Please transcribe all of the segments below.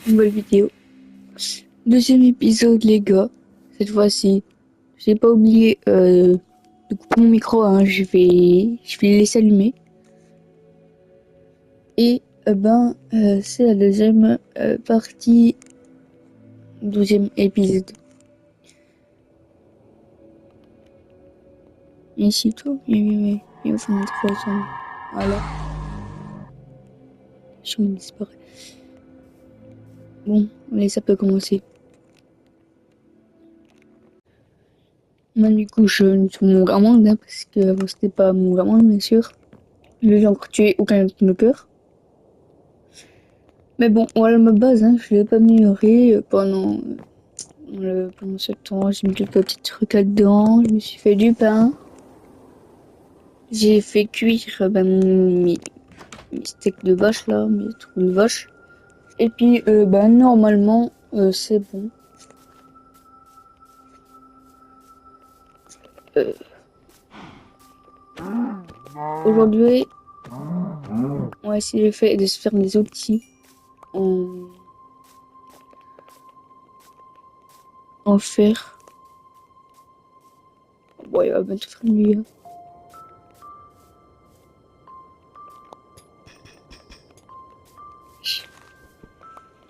Nouvelle vidéo. Deuxième épisode, les gars. Cette fois-ci, j'ai pas oublié de couper mon micro. Hein. Je vais le laisser allumer. Et c'est la deuxième partie, 12e épisode. Et ici, toi, mais on fait mon micro ensemble. Voilà. Je me disparaît. Bon, allez, ça peut commencer. Moi, du coup, je ne suis mon gamin, hein, parce que avant, c'était pas mon gamin, bien sûr. Je n'ai encore tué aucun smoker. Mais bon, voilà ma base, hein, je l'ai pas améliorée pendant ce temps. J'ai mis quelques petits trucs là-dedans. Je me suis fait du pain. J'ai fait cuire mes steaks de vache là, mes trucs de vache. Et puis, normalement, c'est bon. Euh, Aujourd'hui, on va essayer de se faire des outils en, en fer. Bon, il va bientôt faire nuit. Hein.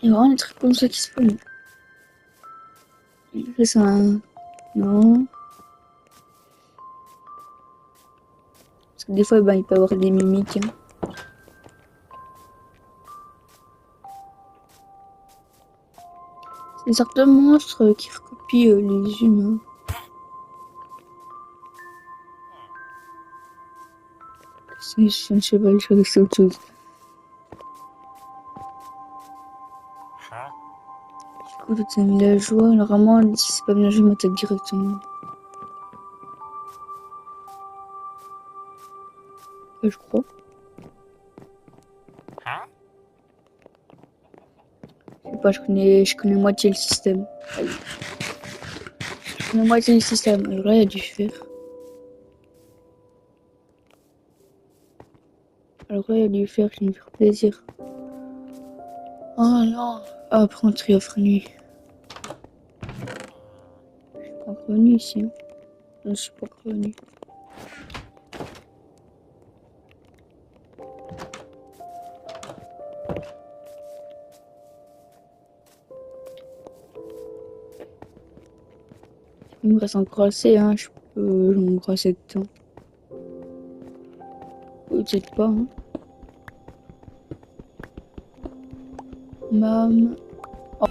Il y a vraiment des trucs comme ça qui se font. C'est ça. Hein. Non. Parce que des fois, il peut y avoir des mimiques. Hein. C'est une sorte de monstre qui recopie les humains. C'est un cheval, je vais c'est autre chose. Du coup, c'est un villageois. Normalement, si c'est pas villageois, il m'attaque directement. Je crois. Je sais pas, je connais moitié le système. Je connais moitié le système. Alors là, il y a du fer. Alors là, il y a du fer, je vais me faire plaisir. Oh non. Ah, par contre, il offre nuit. Je suis pas encore venu ici. Hein. Non, je suis pas encore venu. Il me reste encore assez, hein. Je peux encore assez de temps. Peut-être pas, hein. Mam. Oh.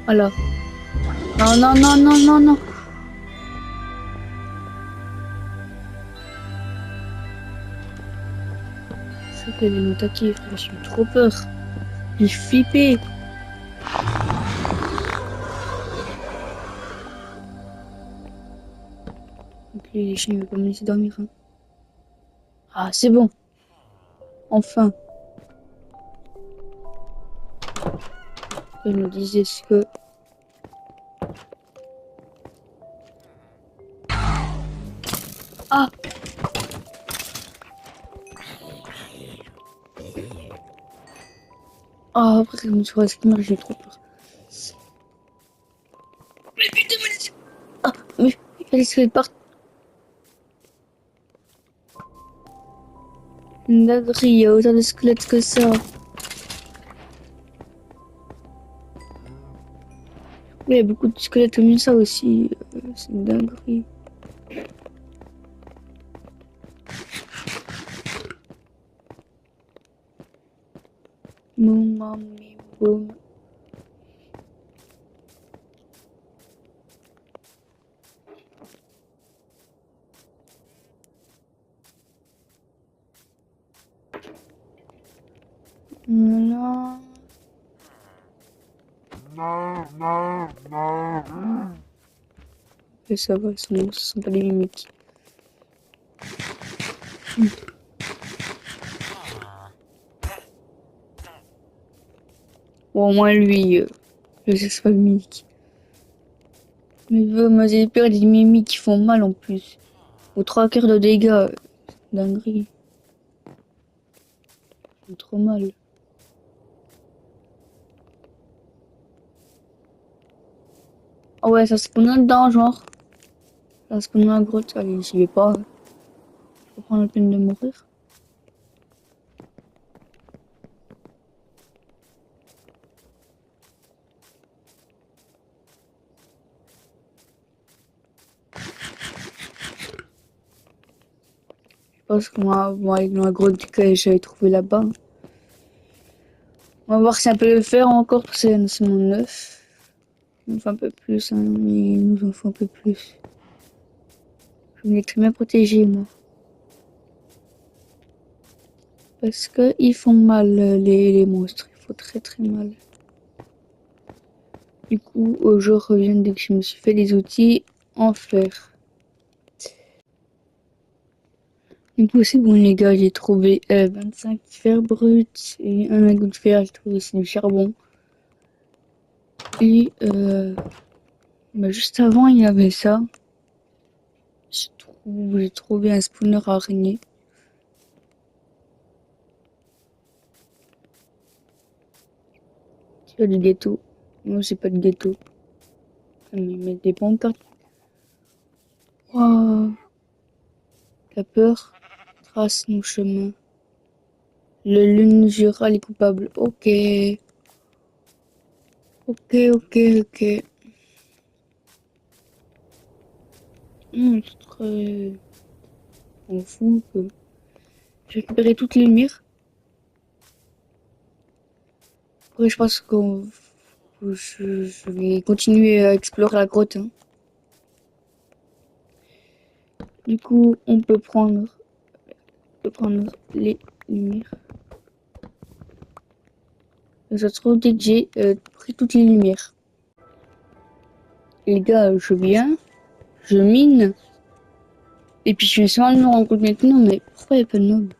Voilà. Non, non, non, non, non, non. C'est qu'elle est m'attaquer, frère. J'ai eu trop peur. J'ai flippé. Donc les chiens, ils veulent pas me laisser dormir. Hein. Ah, c'est bon. Enfin. Je me disais ce que... Ah! Ah, après, je me suis resté j'ai trop peur. Mais putain, mais... Ah, mais elle se fait partir. Une dinguerie, il y a autant de squelettes que ça. Oui, il y a beaucoup de squelettes comme ça aussi. C'est une dinguerie. Mon mamie, boum. Voilà. Et ça va, ce sont pas des mimiques. Bon, au moins lui, je sais que c'est pas une mimique. Mais moi j'ai peur des mimiques qui font mal en plus. Aux 3 quarts de dégâts, dinguerie. C'est trop mal. Ah ouais, ça spawn dedans, genre. Ça spawn dans la grotte. Allez, j'y vais pas. Faut prendre la peine de mourir. Je pense qu'on va aller dans la grotte que j'avais trouvé là-bas. On va voir si on peut le faire encore, parce que c'est mon œuf. Il nous faut un peu plus, hein, mais il nous en faut un peu plus. Je me l'ai très bien protégé, moi. Parce que ils font mal, les monstres. Ils font très très mal. Du coup, je reviens dès que je me suis fait les outils en fer. Du coup, c'est bon, les gars, j'ai trouvé 25 fer brut et un lingot de fer. J'ai trouvé aussi du charbon. Et bah, juste avant, il y avait ça. J'ai trouvé un spawner araignée. Tu as du gâteau. Moi, j'ai pas de gâteau. Ah, mais des pancartes. Waouh. T'as peur? Trace nos chemins. Le lune jura les coupables. Ok. Ok, ok, ok. C'est très... On fout un peu. J'ai récupéré toutes les lumières. Après, je pense que je vais continuer à explorer la grotte, hein. Du coup, on peut prendre les lumières. Je trouve dès que j'ai pris toutes les lumières. Les gars, je viens, je mine. Et puis je me suis rendu compte maintenant, mais pourquoi il n'y a pas de mob?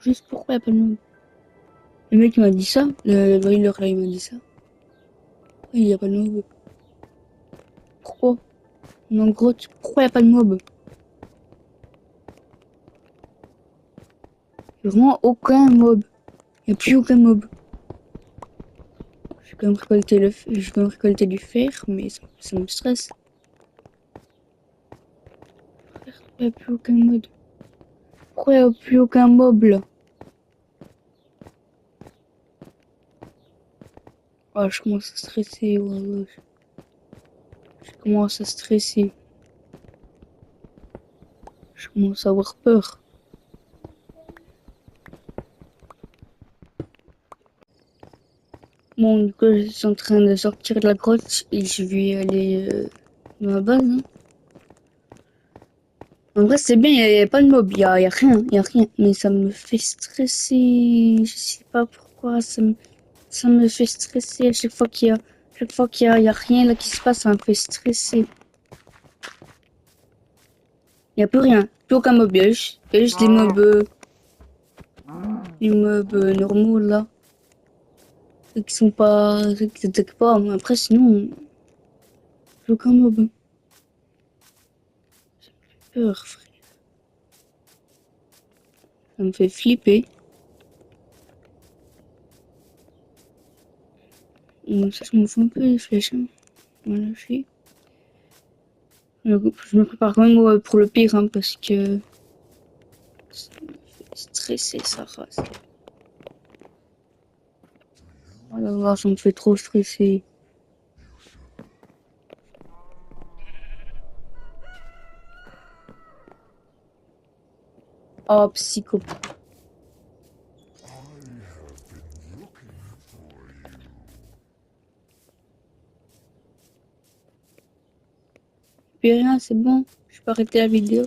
Juste pourquoi il n'y a pas de mob? Le mec il m'a dit ça, le driller là il m'a dit ça. Pourquoi il n'y a pas de mob? Pourquoi? En grotte, pourquoi il n'y a pas de mob? Il n'y a vraiment aucun mob. Il n'y a plus aucun mob. Je vais quand même récolter du fer, mais ça me stresse. Pourquoi il n'y a plus aucun mob? Pourquoi il n'y a plus aucun mob là? Ah, je commence à stresser, ouais. Je commence à stresser. Je commence à avoir peur. Bon, du coup, je suis en train de sortir de la grotte et je vais aller dans la base, hein. En vrai, c'est bien, il n'y a pas de mob, il y a rien, mais ça me fait stresser. Je sais pas pourquoi, ça me fait stresser à chaque fois qu'il y a rien là qui se passe, ça me fait stresser. Il n'y a plus rien, plus aucun mob, il y a juste les mobs normaux là. Ceux qui sont pas, ceux qui s'attaquent pas, mais après sinon, plus aucun mob. Ça me fait peur, frère. Ça me fait flipper. Bon, ça, je m'en fous un peu les flèches, hein. Voilà, je me prépare quand même pour le pire, hein, parce que ça me fait stresser sa race. Oh là là, ça me fait trop stresser. Oh, psychopathe. Puis rien, c'est bon. Je peux arrêter la vidéo.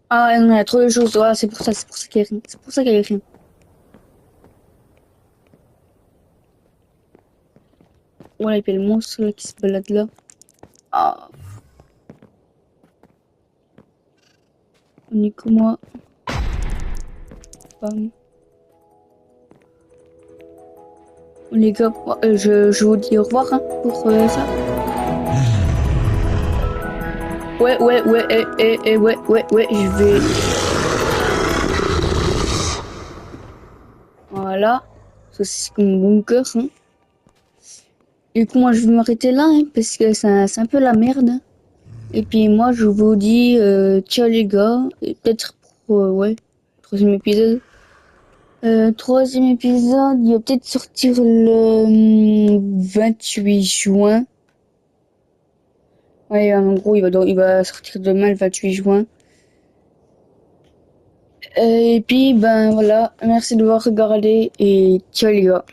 Ah non, il y a trop de choses. Voilà, c'est pour ça qu'il y a rien. C'est pour ça qu'il y a rien. Voilà, il y a le monstre là, qui se balade là. Ah. On est comme moi. Bam. Bon, les gars, je vous dis au revoir, hein, pour ça. Ouais, je vais... voilà. Ça, c'est comme mon bunker, hein. Du coup, moi, je vais m'arrêter là, hein, parce que c'est un peu la merde, hein. Et puis, moi, je vous dis, ciao les gars. Et peut-être pour, ouais, troisième épisode. Troisième épisode, il va peut-être sortir le 28 juin. Ouais, en gros, il va sortir demain le 28 juin. Et puis, ben voilà, merci de m'avoir regardé et ciao les gars.